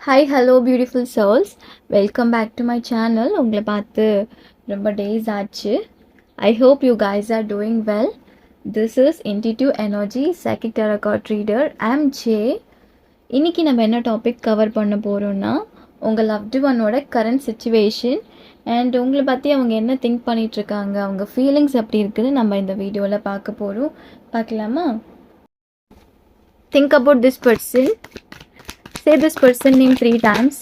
Hi hello beautiful souls, welcome back to my channel. உங்களை பார்த்து ரொம்ப டேஸ் ஆச்சு. I hope you guys are doing well. This is intuitive energy psychic tarot card reader. I'm J. இன்றைக்கி நம்ம என்ன topic cover பண்ண போகிறோன்னா, உங்கள் லவ்டு ஒன்னோட கரண்ட் சுச்சுவேஷன் அண்ட் உங்களை பற்றி அவங்க என்ன திங்க் பண்ணிகிட்ருக்காங்க, அவங்க ஃபீலிங்ஸ் எப்படி இருக்குதுன்னு நம்ம இந்த வீடியோவில் பார்க்க போகிறோம். பார்க்கலாமா? Think about this person. Say this person name 3 times.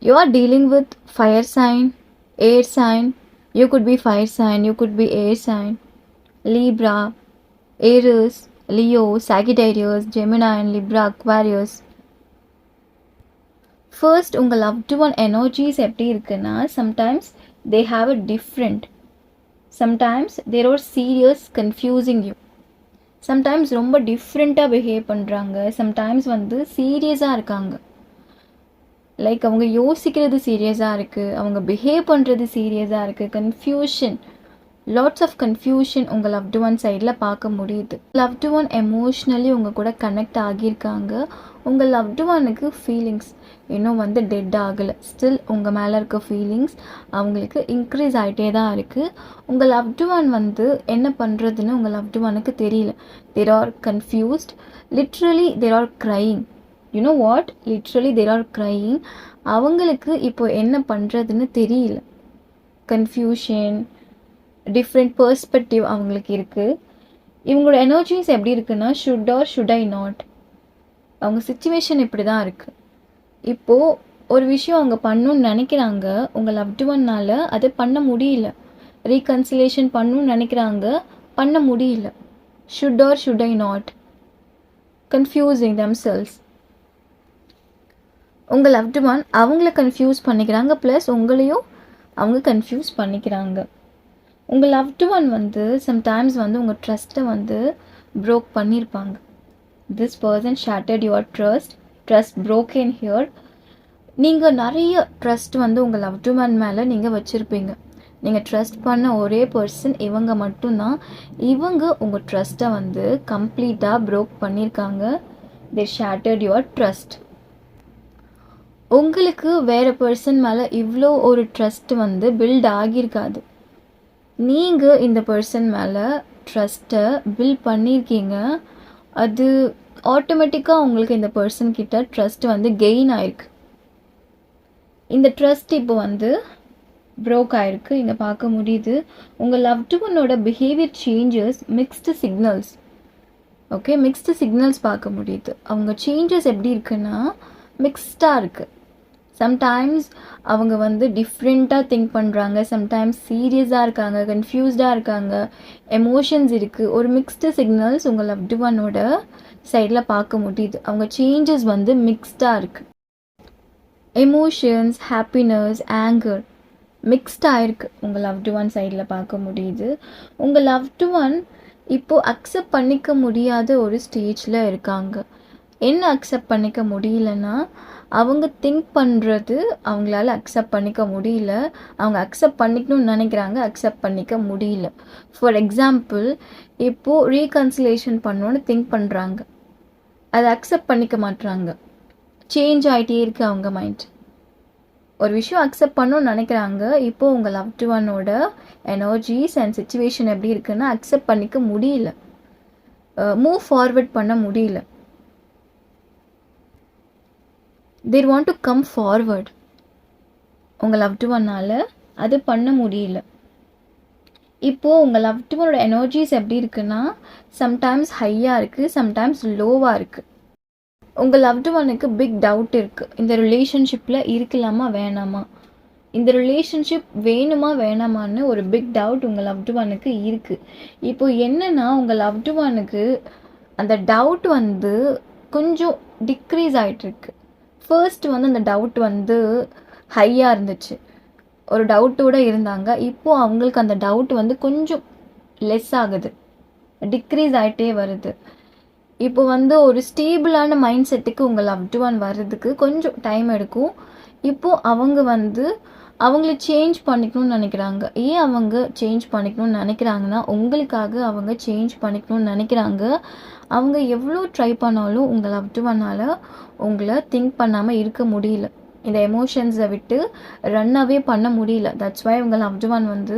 You are dealing with fire sign, air sign. You could be fire sign, you could be air sign. Libra, Aries, Leo, Sagittarius, Gemini and Libra, Aquarius. First, உங்கள் loved one energies எப்படி இருக்குன்னா, sometimes they have a different. Sometimes there are serious confusing you. Sometimes ரொம்ப டிஃப்ரெண்ட்டாக behave பண்ணுறாங்க. Sometimes வந்து சீரியஸாக இருக்காங்க. Like அவங்க யோசிக்கிறது சீரியஸாக இருக்குது, அவங்க பிஹேவ் பண்ணுறது சீரியஸாக இருக்குது. கன்ஃபியூஷன், லாட்ஸ் ஆஃப் கன்ஃபியூஷன் உங்கள் லவ்டு ஒன் சைடில் பார்க்க முடியுது. லவ்டு ஒன் எமோஷ்னலி உங்கள் கூட கனெக்ட் ஆகியிருக்காங்க. உங்கள் லவ்டு ஒனுக்கு ஃபீலிங்ஸ் இன்னும் வந்து டெட் ஆகலை. ஸ்டில் உங்கள் மேலே இருக்க ஃபீலிங்ஸ் அவங்களுக்கு இன்க்ரீஸ் ஆகிட்டே தான் இருக்குது. உங்கள் லவ்டு ஒன் வந்து என்ன பண்ணுறதுன்னு உங்கள் லவ்டு ஒனுக்கு தெரியல. They are confused. Literally they are crying. You know what? Literally they are crying. அவங்களுக்கு இப்போ என்ன பண்ணுறதுன்னு தெரியல. கன்ஃபியூஷன், டிஃப்ரெண்ட் பர்ஸ்பெக்டிவ் அவங்களுக்கு இருக்குது. இவங்களோட எனர்ஜிஸ் எப்படி இருக்குன்னா, should or should I not. அவங்க சிச்சுவேஷன் இப்படி தான் இருக்குது. இப்போது ஒரு விஷயம் அவங்க பண்ணணுன்னு நினைக்கிறாங்க, உங்கள் லவ்டு ஒன்னால் அதை பண்ண முடியல. ரீகன்சிலேஷன் பண்ணணுன்னு நினைக்கிறாங்க, பண்ண முடியல. Should or should I not, confusing themselves. உங்கள் லவ்டு ஒன் அவங்கள கன்ஃபியூஸ் பண்ணிக்கிறாங்க, ப்ளஸ் உங்களையும் அவங்க கன்ஃபியூஸ் பண்ணிக்கிறாங்க. உங்கள் லவ்டு ஒன் வந்து சம்டைம்ஸ் வந்து உங்கள் ட்ரஸ்ட்டை வந்து ப்ரோக் பண்ணியிருப்பாங்க. This person shattered your trust broken here. நீங்கள் நிறைய ட்ரஸ்ட் வந்து உங்கள் லவ்டு ஒன் மேலே நீங்கள் வச்சுருப்பீங்க. நீங்கள் ட்ரஸ்ட் பண்ண ஒரே பர்சன் இவங்க மட்டும்தான். இவங்க உங்கள் ட்ரஸ்ட்டை வந்து கம்ப்ளீட்டாக ப்ரோக் பண்ணியிருக்காங்க. தே ஷேட்டர்ட் யுவர் ட்ரஸ்ட். உங்களுக்கு வேறு பர்சன் மேலே இவ்வளோ ஒரு ட்ரஸ்ட் வந்து பில்ட் ஆகியிருக்காது. நீங்கள் இந்த பர்சன் மேலே ட்ரஸ்ட்டை பில்ட் பண்ணியிருக்கீங்க. அது ஆட்டோமேட்டிக்காக உங்களுக்கு இந்த பர்சன்கிட்ட ட்ரஸ்ட் வந்து கெயின் ஆயிருக்கு. இந்த ட்ரஸ்ட் இப்போ வந்து ப்ரோக் ஆகிருக்கு. இங்கே பார்க்க முடியுது உங்கள் லவ்டு ஒன்னோட behaviour changes, mixed signals. Okay, mixed signals பார்க்க முடியுது. அவங்க சேஞ்சஸ் எப்படி இருக்குன்னா, மிக்ஸ்டாக இருக்குது. சம்டைம்ஸ் அவங்க வந்து டிஃப்ரெண்ட்டாக திங்க் பண்ணுறாங்க, சம்டைம்ஸ் சீரியஸாக இருக்காங்க, கன்ஃபியூஸ்டாக இருக்காங்க, எமோஷன்ஸ் இருக்குது. ஒரு மிக்ஸ்டு சிக்னல்ஸ் உங்கள் லவ்டு ஒன்னோட சைடில் பார்க்க முடியுது. அவங்க சேஞ்சஸ் வந்து மிக்ஸ்டாக இருக்குது. எமோஷன்ஸ், ஹாப்பினஸ், ஆங்கர் மிக்ஸ்டாக இருக்குது உங்கள் லவ்டு ஒன் சைடில் பார்க்க முடியுது. உங்கள் லவ்டு ஒன் இப்போது அக்செப்ட் பண்ணிக்க முடியாத ஒரு ஸ்டேஜில் இருக்காங்க. என்ன அக்செப்ட் பண்ணிக்க முடியலன்னா, அவங்க திங்க் பண்ணுறது அவங்களால அக்செப்ட் பண்ணிக்க முடியல. அவங்க அக்செப்ட் பண்ணிக்கணும்னு நினைக்கிறாங்க, அக்செப்ட் பண்ணிக்க முடியல. ஃபார் எக்ஸாம்பிள், இப்போது ரீகன்சிலேஷன் பண்ணணுன்னு திங்க் பண்ணுறாங்க, அதை அக்செப்ட் பண்ணிக்க மாட்டுறாங்க. சேஞ்ச் ஆகிட்டே இருக்குது அவங்க மைண்ட். ஒரு விஷயம் அக்செப்ட் பண்ணணும்னு நினைக்கிறாங்க, இப்போது உங்கள் லவ்டு ஒன்னோட எனர்ஜிஸ் அண்ட் சிச்சுவேஷன் எப்படி இருக்குன்னா, அக்செப்ட் பண்ணிக்க முடியல, மூவ் ஃபார்வர்ட் பண்ண முடியல. they want to come forward. உங்கள் லவ்டு ஒன்னால் அது பண்ண முடியல. இப்போது உங்கள் லவ்டு ஒன்னோட எனர்ஜிஸ் எப்படி இருக்குன்னா, சம்டைம்ஸ் ஹையாக இருக்குது, சம்டைம்ஸ் லோவாக இருக்குது. உங்கள் லவ்டு ஒனுக்கு பிக் டவுட் இருக்குது. இந்த ரிலேஷன்ஷிப்பில் இருக்கலாமா வேணாமா, இந்த ரிலேஷன்ஷிப் வேணுமா வேணாமான்னு ஒரு பிக் டவுட் உங்கள் லவ்டு ஒனுக்கு இருக்குது. இப்போது என்னென்னா, உங்கள் லவ்டு ஒனுக்கு அந்த டவுட் வந்து கொஞ்சம் டிக்ரீஸ் ஆகிட்டுருக்கு. ஃபர்ஸ்ட் வந்து அந்த டவுட் வந்து ஹையாக இருந்துச்சு, ஒரு டவுட்டோடு இருந்தாங்க. இப்போது அவங்களுக்கு அந்த டவுட் வந்து கொஞ்சம் லெஸ் ஆகுது, டிக்ரீஸ் ஆகிட்டே வருது. இப்போ வந்து ஒரு ஸ்டேபிளான மைண்ட் செட்டுக்கு உங்கள் லவ்டு ஒன் வர்றதுக்கு கொஞ்சம் டைம் எடுக்கும். இப்போது அவங்க வந்து அவங்கள சேஞ்ச் பண்ணிக்கணும்னு நினைக்கிறாங்க. ஏன் அவங்க சேஞ்ச் பண்ணிக்கணும்னு நினைக்கிறாங்கன்னா, உங்களுக்காக அவங்க சேஞ்ச் பண்ணிக்கணும்னு நினைக்கிறாங்க. அவங்க எவ்வளோ ட்ரை பண்ணாலும் உங்கள் லவ்டு ஒன்னால் உங்களை திங்க் பண்ணாமல் இருக்க முடியல. இந்த எமோஷன்ஸை விட்டு ரன்னவே பண்ண முடியல. தட்ஸ் வை உங்கள் லவ்டு ஒன் வந்து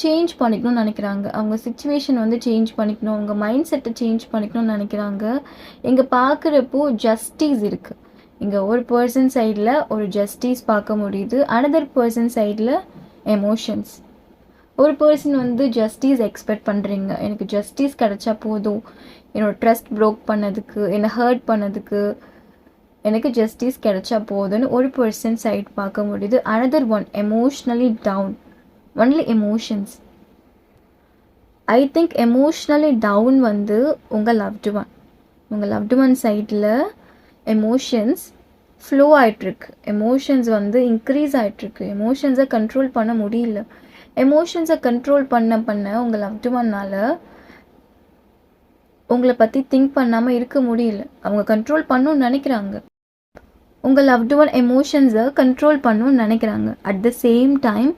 சேஞ்ச் பண்ணிக்கணும்னு நினைக்கிறாங்க. அவங்க சிச்சுவேஷன் வந்து சேஞ்ச் பண்ணிக்கணும், அவங்க மைண்ட் செட்டை சேஞ்ச் பண்ணிக்கணும்னு நினைக்கிறாங்க. இங்கே பார்க்குறப்போ ஜஸ்டிஸ் இருக்குது. இங்கே ஒரு பர்சன் சைடில் ஒரு ஜஸ்டிஸ் பார்க்க முடியுது, அனதர் பர்சன் சைடில் எமோஷன்ஸ். ஒரு பர்சன் வந்து ஜஸ்டிஸ் எக்ஸ்பெக்ட் பண்ணுறீங்க, எனக்கு ஜஸ்டிஸ் கிடைச்சா போதும், என்னோட ட்ரஸ்ட் ப்ரோக் பண்ணதுக்கு, என்னை ஹர்ட் பண்ணதுக்கு எனக்கு ஜஸ்டிஸ் கிடைச்சா போதும்னு ஒரு பர்சன் சைட் பார்க்க முடியுது. Another one emotionally down, only emotions. I think emotionally down வந்து உங்கள் லவ்டு ஒன். உங்கள் லவ்டு ஒன் சைடில் எமோஷன்ஸ் ஃப்ளோ ஆகிட்டுருக்கு, எமோஷன்ஸ் வந்து இன்க்ரீஸ் ஆகிட்டுருக்கு, எமோஷன்ஸை கண்ட்ரோல் பண்ண முடியல. எமோஷன்ஸை கண்ட்ரோல் பண்ண உங்கள் லவ்டு ஒன்னால் உங்களை பற்றி திங்க் பண்ணாமல் இருக்க முடியல. அவங்க கண்ட்ரோல் பண்ணணும்னு நினைக்கிறாங்க, உங்கள் லவ்டு ஒன் எமோஷன்ஸை கண்ட்ரோல் பண்ணணும்னு நினைக்கிறாங்க. அட் த சேம் டைம்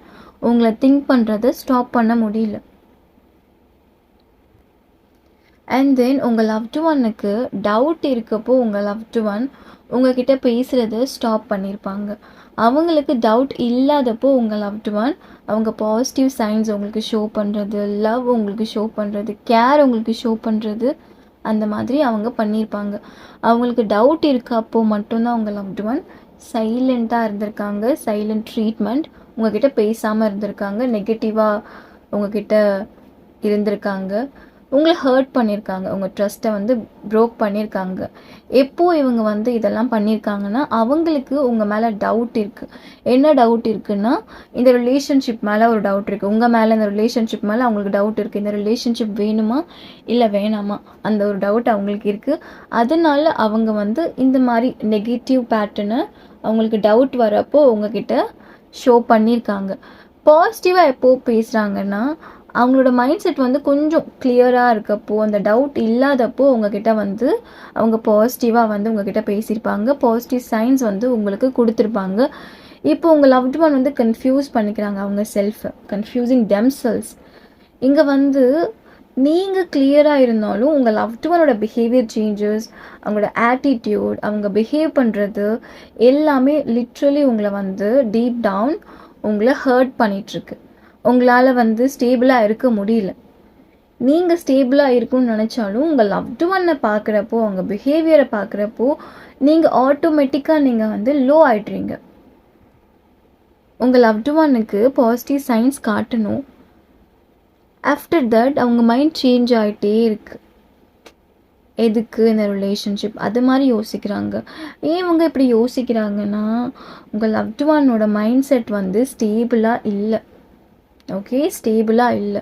உங்களை திங்க் பண்ணுறதை ஸ்டாப் பண்ண முடியல. அண்ட் தென் உங்கள் லவ்டு ஒன்னுக்கு டவுட் இருக்கப்போ உங்கள் லவ்டு ஒன் உங்ககிட்ட பேசுகிறத ஸ்டாப் பண்ணியிருப்பாங்க. அவங்களுக்கு டவுட் இல்லாதப்போ உங்கள் லவ்டு ஒன் அவங்க பாசிட்டிவ் சைன்ஸ் உங்களுக்கு ஷோ பண்ணுறது, லவ் உங்களுக்கு ஷோ பண்ணுறது, கேர் உங்களுக்கு ஷோ பண்ணுறது, அந்த மாதிரி அவங்க பண்ணியிருப்பாங்க. அவங்களுக்கு டவுட் இருக்கப்போ மட்டும்தான் உங்கள் லவ்டு ஒன் சைலண்ட்டாக இருந்திருக்காங்க, சைலண்ட் ட்ரீட்மெண்ட், உங்ககிட்ட பேசாமல் இருந்திருக்காங்க, நெகட்டிவாக உங்ககிட்ட இருந்திருக்காங்க, உங்களை ஹர்ட் பண்ணியிருக்காங்க, உங்கள் ட்ரஸ்ட்டை வந்து ப்ரோக் பண்ணியிருக்காங்க. எப்போது இவங்க வந்து இதெல்லாம் பண்ணியிருக்காங்கன்னா அவங்களுக்கு உங்கள் மேலே டவுட் இருக்குது. என்ன டவுட் இருக்குன்னா, இந்த ரிலேஷன்ஷிப் மேலே ஒரு டவுட் இருக்குது, உங்கள் மேலே இந்த ரிலேஷன்ஷிப் மேலே அவங்களுக்கு டவுட் இருக்குது. இந்த ரிலேஷன்ஷிப் வேணுமா இல்லை வேணாமா அந்த ஒரு டவுட் அவங்களுக்கு இருக்குது. அதனால அவங்க வந்து இந்த மாதிரி நெகட்டிவ் பேட்டர்னை அவங்களுக்கு டவுட் வரப்போ உங்ககிட்ட ஷோ பண்ணியிருக்காங்க. பாசிட்டிவாக எப்போது பேசுகிறாங்கன்னா அவங்களோட மைண்ட் செட் வந்து கொஞ்சம் கிளியராக இருக்கப்போ, அந்த டவுட் இல்லாதப்போ உங்ககிட்ட வந்து அவங்க பாசிட்டிவாக வந்து உங்ககிட்ட பேசியிருப்பாங்க, பாசிட்டிவ் சைன்ஸ் வந்து உங்களுக்கு கொடுத்துருப்பாங்க. இப்போ உங்கள் லவ்டு ஒன் வந்து கன்ஃபியூஸ் பண்ணிக்கிறாங்க அவங்க செல்ஃபை, கன்ஃபியூசிங் தெம்செல்ஸ். இங்கே வந்து நீங்கள் கிளியராக இருந்தாலும் உங்கள் லவ்டு ஒனோட பிஹேவியர் சேஞ்சஸ், அவங்களோட ஆட்டிடியூட், அவங்க பிஹேவ் பண்ணுறது எல்லாமே லிட்ரலி உங்களை வந்து டீப் டவுன் உங்களை ஹர்ட் பண்ணிகிட்ருக்கு. உங்களால் வந்து ஸ்டேபிளாக இருக்க முடியல. நீங்கள் ஸ்டேபிளாக இருக்கும்னு நினச்சாலும் உங்கள் லவ்டு ஒன்னை பார்க்குறப்போ, அவங்க பிஹேவியரை பார்க்குறப்போ நீங்கள் ஆட்டோமேட்டிக்காக நீங்கள் வந்து லோ ஆகிட்றீங்க. உங்கள் லவ்டு ஒன்னுக்கு பாசிட்டிவ் சைன்ஸ் காட்டணும். ஆஃப்டர் தட் அவங்க மைண்ட் சேஞ்ச் ஆகிட்டே இருக்குது. எதுக்கு இந்த ரிலேஷன்ஷிப் அது மாதிரி யோசிக்கிறாங்க. ஏன் இவங்க இப்படி யோசிக்கிறாங்கன்னா, உங்கள் லவ்டு ஒன்னோட மைண்ட் செட் வந்து ஸ்டேபிளாக இல்லை. ஓகே, ஸ்டேபிளாக இல்லை.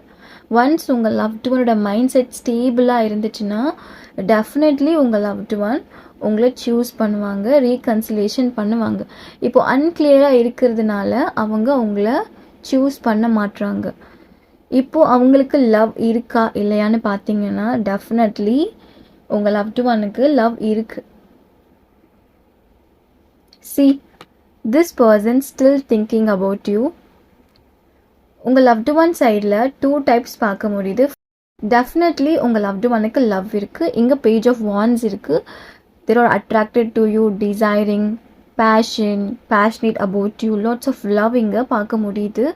ஒன்ஸ் உங்கள் லவ்டு ஒனோட மைண்ட் செட் ஸ்டேபிளாக இருந்துச்சுன்னா டெஃபினெட்லி உங்கள் லவ்டு ஒன் உங்களை சூஸ் பண்ணுவாங்க, ரீகன்சிலேஷன் பண்ணுவாங்க. இப்போது அன்கிளியராக இருக்கிறதுனால அவங்க உங்களை சூஸ் பண்ண மாட்டுறாங்க. இப்போது அவங்களுக்கு லவ் இருக்கா இல்லையான்னு பார்த்தீங்கன்னா டெஃபினெட்லி உங்கள் லவ்டு ஒனுக்கு லவ் இருக்குது. See, this person still thinking about you. உங்கள் லவ்டு ஒன் சைடில் 2 டைப்ஸ் பார்க்க முடியுது. டெஃபினெட்லி உங்கள் லவ்டு ஒனுக்கு லவ் இருக்குது. இங்கே பேஜ் ஆஃப் வான்ஸ் இருக்குது. They are attracted to you, desiring, passion, passionate about you, lots of love இங்கே பார்க்க முடியுது.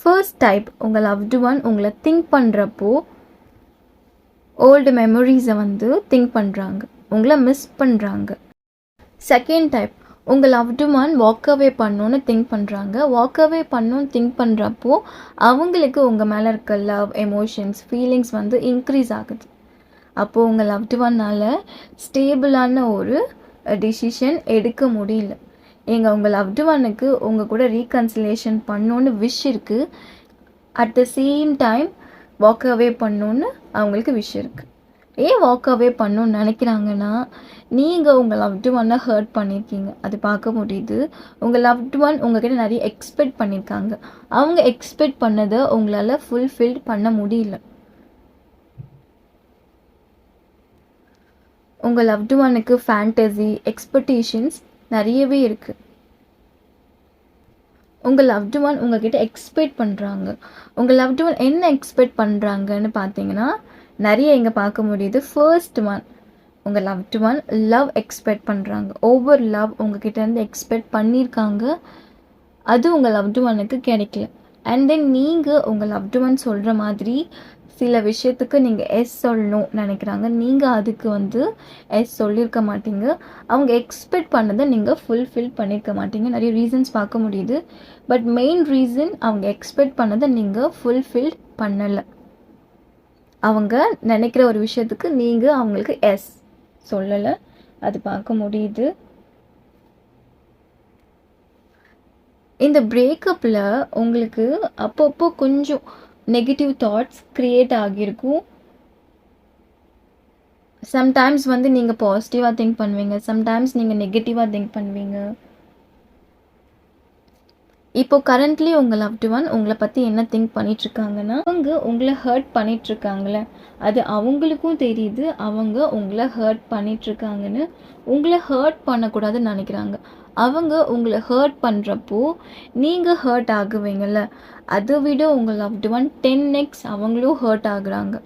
ஃபர்ஸ்ட் டைப், உங்கள் லவ்டு ஒன் உங்களை திங்க் பண்ணுறப்போ ஓல்டு மெமரிஸை வந்து திங்க் பண்ணுறாங்க, உங்களை மிஸ் பண்ணுறாங்க. செகண்ட் டைப், உங்கள் லவ்டு ஒன் வாக் அவே பண்ணணுன்னு திங்க் பண்ணுறாங்க. வாக் அவே பண்ணணுன்னு திங்க் பண்ணுறப்போ அவங்களுக்கு உங்கள் மேலே இருக்க லவ், எமோஷன்ஸ், ஃபீலிங்ஸ் வந்து இன்க்ரீஸ் ஆகுது. அப்போது உங்கள் லவ்டு ஒன்னால் ஸ்டேபிளான ஒரு டிசிஷன் எடுக்க முடியல. உங்கள் லவ்டு ஒனுக்கு உங்கள் கூட ரீகன்சிலேஷன் பண்ணணுன்னு விஷ் இருக்குது. At the same time walk away பண்ணணுன்னு அவங்களுக்கு விஷ் இருக்குது. ஏன் வாக் அவே பண்ணணுன்னு நினைக்கிறாங்கன்னா, நீங்கள் உங்கள் லவ்டு ஒன்னை ஹர்ட் பண்ணியிருக்கீங்க, அது பார்க்க முடியுது. உங்கள் லவ்டு ஒன் உங்கள்கிட்ட நிறைய எக்ஸ்பெக்ட் பண்ணியிருக்காங்க, அவங்க எக்ஸ்பெக்ட் பண்ணதை உங்களால் ஃபுல்ஃபில் பண்ண முடியல. உங்கள் லவ்டு ஒனுக்கு ஃபேண்டசி, எக்ஸ்பெக்டேஷன்ஸ் நிறையவே இருக்குது. உங்கள் லவ்டு ஒன் உங்ககிட்ட எக்ஸ்பெக்ட் பண்ணுறாங்க. உங்கள் லவ்டு ஒன் என்ன எக்ஸ்பெக்ட் பண்ணுறாங்கன்னு பார்த்தீங்கன்னா நிறைய இங்கே பார்க்க முடியுது. ஃபர்ஸ்ட் ஒன், உங்கள் லவ்டு ஒன் லவ் எக்ஸ்பெக்ட் பண்ணுறாங்க. ஒவ்வொரு லவ் உங்ககிட்டேருந்து எக்ஸ்பெக்ட் பண்ணியிருக்காங்க. அது உங்கள் லவ்டு ஒனுக்கு கிடைக்கல. அண்ட் தென் நீங்கள் உங்கள் லவ்டு ஒன் சொல்கிற மாதிரி சில விஷயத்துக்கு நீங்கள் எஸ் சொல்லணும் நினைக்கிறாங்க. நீங்கள் அதுக்கு வந்து எஸ் சொல்லியிருக்க மாட்டீங்க. அவங்க எக்ஸ்பெக்ட் பண்ணதை நீங்கள் ஃபுல்ஃபில் பண்ணியிருக்க மாட்டீங்க. நிறைய ரீசன்ஸ் பார்க்க முடியுது. பட் மெயின் ரீசன் அவங்க எக்ஸ்பெக்ட் பண்ணதை நீங்கள் ஃபுல்ஃபில் பண்ணலை. அவங்க நினைக்கிற ஒரு விஷயத்துக்கு நீங்கள் அவங்களுக்கு எஸ் சொல்லலை. அது பார்க்க முடியுது. இந்த பிரேக்கப்பில் உங்களுக்கு அப்பப்போ கொஞ்சம் நெகட்டிவ் தாட்ஸ் க்ரியேட் ஆகியிருக்கும். சம்டைம்ஸ் வந்து நீங்கள் பாசிட்டிவாக திங்க் பண்ணுவீங்க, சம்டைம்ஸ் நீங்கள் நெகட்டிவாக திங்க் பண்ணுவீங்க. இப்போ கரண்ட்லி உங்கள் லவ்டு ஒன் உங்களை பற்றி என்ன திங்க் பண்ணிகிட்ருக்காங்கன்னா, அவங்க உங்களை ஹர்ட் பண்ணிகிட்ருக்காங்களே அது அவங்களுக்கும் தெரியுது. அவங்க உங்களை ஹர்ட் பண்ணிகிட்ருக்காங்கன்னு. உங்களை ஹர்ட் பண்ணக்கூடாதுன்னு நினைக்கிறாங்க. அவங்க உங்களை ஹர்ட் பண்ணுறப்போ நீங்கள் ஹர்ட் ஆகுவீங்கள்ல, அதை விட உங்கள் லவ்டு ஒன் 10x அவங்களும் ஹர்ட் ஆகுறாங்க.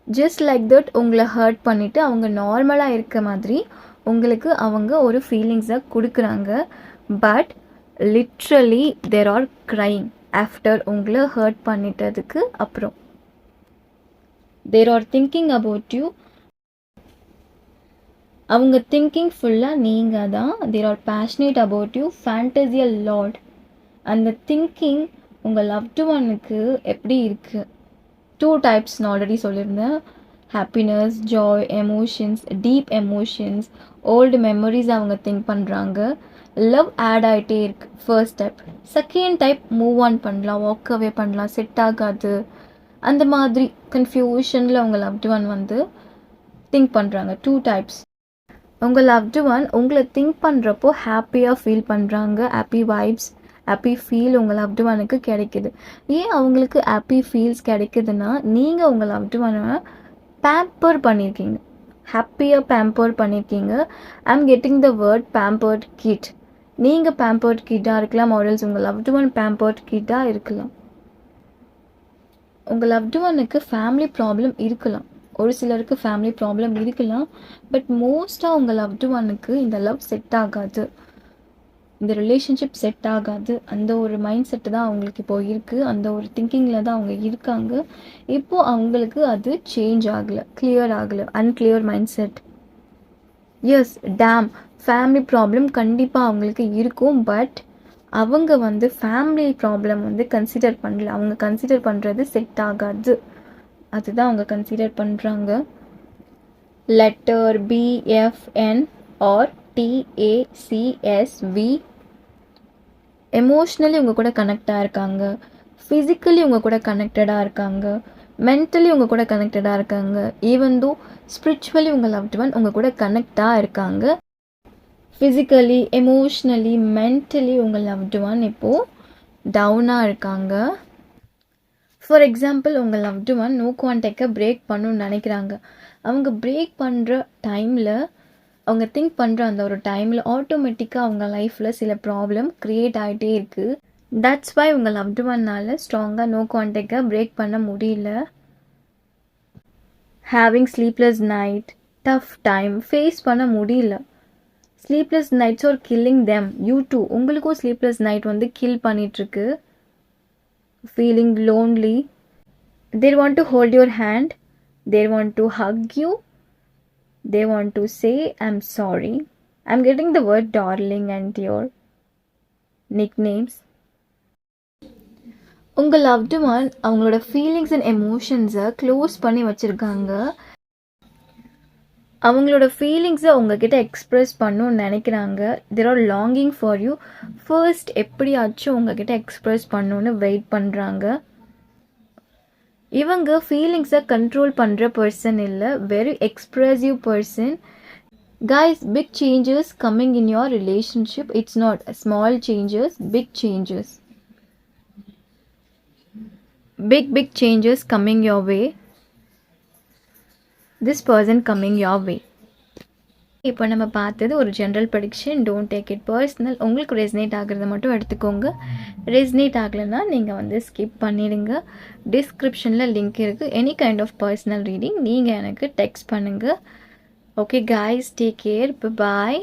ஜஸ்ட் லைக் தட் உங்களை ஹர்ட் பண்ணிவிட்டு அவங்க நார்மலாக இருக்க மாதிரி உங்களுக்கு அவங்க ஒரு ஃபீலிங்ஸை கொடுக்குறாங்க. But literally they are crying after உங்களை ஹர்ட் பண்ணிட்டதுக்கு அப்புறம். They are thinking about you. அவங்க திங்கிங் ஃபுல்லாக நீங்கள் தான். They are passionate about you, fantasy a lot. அந்த திங்கிங் உங்கள் லவ்டு ஒனுக்கு எப்படி இருக்குது? 2 types நான் ஆல்ரெடி சொல்லியிருந்தேன். Happiness, joy, emotions, deep emotions, old memories அவங்க திங்க் பண்ணுறாங்க. லவ் ஆட் ஆகிட்டே இருக்குது first type. Second type move on பண்ணலாம், வாக் அவே பண்ணலாம், செட் ஆகாது, அந்த மாதிரி கன்ஃபியூஷனில் உங்கள் லவ்டு ஒன் வந்து திங்க் பண்ணுறாங்க. 2 types. உங்கள் லவ்டு ஒன் உங்களை திங்க் பண்ணுறப்போ ஹாப்பியாக ஃபீல் பண்ணுறாங்க. ஹாப்பி வைப்ஸ், ஹாப்பி ஃபீல் உங்கள் லவ்டு ஒனுக்கு கிடைக்குது. ஏன் அவங்களுக்கு ஹாப்பி ஃபீல்ஸ் கிடைக்குதுன்னா, நீங்கள் உங்கள் லவ்டு ஒனை பேம்பர் பண்ணியிருக்கீங்க, ஹாப்பியாக பேம்பர் பண்ணியிருக்கீங்க. I am getting the word pampered kid. நீங்கள் பேம்பர்ட் கிட்டாக இருக்கலாம், மாடல்ஸ் உங்கள் லவ்டு ஒன் பேம்பர்ட் கிட்டாக இருக்கலாம். உங்கள் லவ்டு ஒனுக்கு ஃபேமிலி ப்ராப்ளம் இருக்கலாம், ஒரு சிலருக்கு ஃபேமிலி ப்ராப்ளம் இருக்கலாம். பட் மோஸ்ட்டாக உங்கள் லவ்டு ஒனுக்கு இந்த லவ் செட் ஆகாது, இந்த ரிலேஷன்ஷிப் செட் ஆகாது. அந்த ஒரு மைண்ட் செட்டு தான் அவங்களுக்கு இப்போது இருக்குது. அந்த ஒரு திங்கிங்கில் தான் அவங்க இருக்காங்க. இப்போது அவங்களுக்கு அது சேஞ்ச் ஆகலை, கிளியர் ஆகலை, unclear mindset. Yes, damn, family problem கண்டிப்பாக அவங்களுக்கு இருக்கும். பட் அவங்க வந்து ஃபேமிலி ப்ராப்ளம் வந்து கன்சிடர் பண்ணல. அவங்க கன்சிடர் பண்ணுறது செட் ஆகாது, அதுதான் அவங்க கன்சிடர் பண்ணுறாங்க. Letter BFN or TACSV. Emotionally உங்கள் கூட கனெக்டாக இருக்காங்க, ஃபிசிக்கலி உங்கள் கூட கனெக்டடாக இருக்காங்க, மென்டலி உங்கள் கூட கனெக்டடாக இருக்காங்க. ஈவன் தோ ஸ்பிரிச்சுவலி உங்கள் லவ்டு ஒன் உங்கள் கூட கனெக்டாக இருக்காங்க. ஃபிசிக்கலி, எமோஷ்னலி, மென்டலி உங்கள் லவ்டு ஒன் இப்போது டவுனாக இருக்காங்க. ஃபார் எக்ஸாம்பிள், உங்கள் லவ்டு ஒன் நோ கான்டாக்டை பிரேக் பண்ணணும்னு நினைக்கிறாங்க. அவங்க பிரேக் பண்ணுற டைமில், அவங்க திங்க் பண்ணுற அந்த ஒரு டைமில் ஆட்டோமேட்டிக்காக அவங்க லைஃப்பில் சில ப்ராப்ளம் க்ரியேட் ஆகிட்டே இருக்குது. தட்ஸ் வை உங்கள் லவ்டு ஒன்னால் ஸ்ட்ராங்காக நோ கான்டாக்டை பிரேக் பண்ண முடியல. Having sleepless night, tough time face பண்ண முடியல. Sleepless nights are killing them. You too, உங்களுக்கும் ஸ்லீப்லெஸ் நைட் வந்து கில் பண்ணிகிட்ருக்கு. Feeling lonely. They want to hold your hand, they want to hug you, they want to say I'm sorry. I'm getting the word darling and your nicknames. உங்கள் loved one அவங்களோட feelings and எமோஷன்ஸை close பண்ணி வச்சுருக்காங்க. அவங்களோட ஃபீலிங்ஸை உங்ககிட்ட express பண்ணணும்னு நினைக்கிறாங்க. They are longing for you. First எப்படியாச்சும் உங்ககிட்ட எக்ஸ்ப்ரெஸ் பண்ணணுன்னு வெயிட் பண்ணுறாங்க. இவங்க ஃபீலிங்ஸை கண்ட்ரோல் பண்ணுற பர்சன் இல்லை, very expressive person. Guys, big changes coming in your relationship. It's not small changes, big changes. Big changes coming your way. This person coming your way. இப்போ நம்ம பார்த்தது ஒரு general prediction. Don't take it personal. உங்களுக்கு ரெஸ்னேட் ஆகிறத மட்டும் எடுத்துக்கோங்க. ரெஸ்னேட் ஆகலைன்னா நீங்கள் வந்து ஸ்கிப் பண்ணிடுங்க. டிஸ்கிரிப்ஷனில் லிங்க் இருக்குது. Any kind of personal reading நீங்கள் எனக்கு டெக்ஸ்ட் பண்ணுங்கள். Okay guys, take care. பாய்.